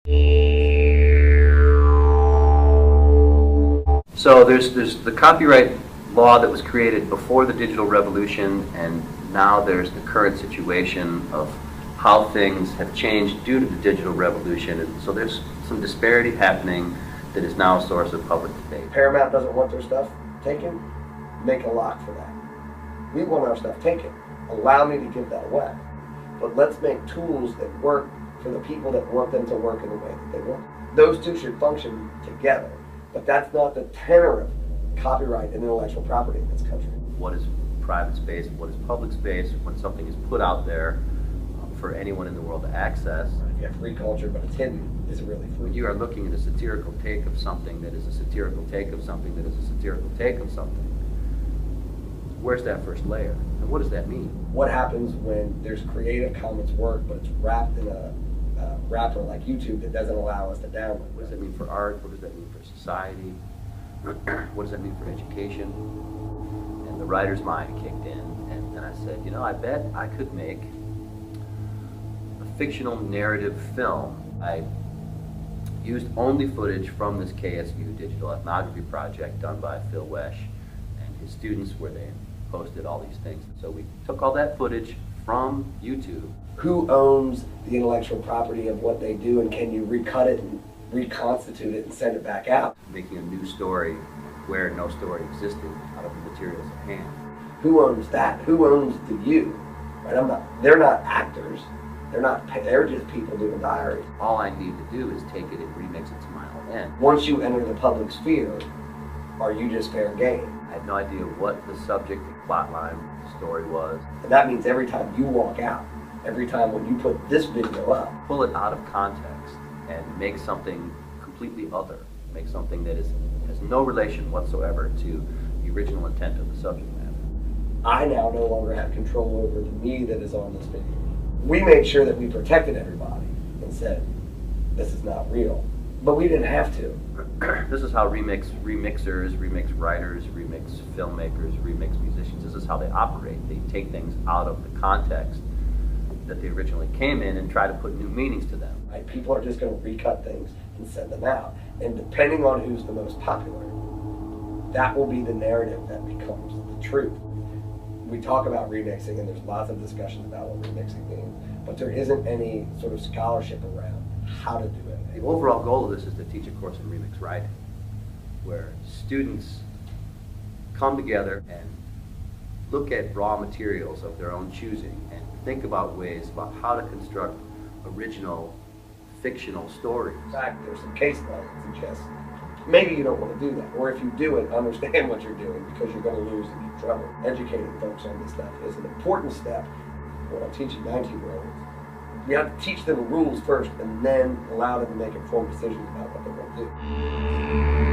So there's the copyright law that was created before the digital revolution, and now there's the current situation of how things have changed due to the digital revolution. And so there's some disparity happening that is now a source of public debate. Paramount doesn't want their stuff taken, make a lock for that. We want our stuff taken. Allow me to give that away. But let's make tools that work for the people that want them to work in the way that they want. Those two should function together. But that's not the tenor of copyright and intellectual property in this country. What is private space? What is public space? When something is put out there for anyone in the world to access. You have free culture, but it's hidden. Is it really free? When you are looking at a satirical take of something that is a satirical take of something that is a satirical take of something, where's that first layer? And what does that mean? What happens when there's Creative Commons work, but it's wrapped in a wrapper like YouTube that doesn't allow us to download? What does that mean for art? What does that mean for society? What does that mean for education? And the writer's mind kicked in, and I said, you know, I bet I could make a fictional narrative film. I used only footage from this KSU digital ethnography project done by Phil Wesh and his students, where they posted all these things. So we took all that footage from YouTube. Who owns the intellectual property of what they do, and can you recut it and reconstitute it and send it back out? Making a new story where no story existed out of the materials at hand. Who owns that? Who owns the you? Right? They're not actors. They're just people doing diaries. All I need to do is take it and remix it to my own end. Once you enter the public sphere, are you just fair game? I had no idea what the subject, the plot line, the story was. And that means every time you walk out, every time when you put this video up, pull it out of context and make something completely other. Make something that has no relation whatsoever to the original intent of the subject matter. I now no longer have control over the me that is on this video. We made sure that we protected everybody and said, this is not real. But we didn't have to. This is how remixers, remix writers, remix filmmakers, remix musicians, this is how they operate. They take things out of the context that they originally came in and try to put new meanings to them. Right? People are just going to recut things and send them out. And depending on who's the most popular, that will be the narrative that becomes the truth. We talk about remixing, and there's lots of discussion about what remixing means, but there isn't any sort of scholarship around how to do it. The overall goal of this is to teach a course in remix writing, where students come together and look at raw materials of their own choosing and think about ways about how to construct original fictional stories. In fact, there's some case law that suggests maybe you don't want to do that, or if you do it, understand what you're doing, because you're going to lose and get in trouble. Educating folks on this stuff is an important step when I'm teaching 19-year-olds. You have to teach them rules first and then allow them to make informed decisions about what they want to do.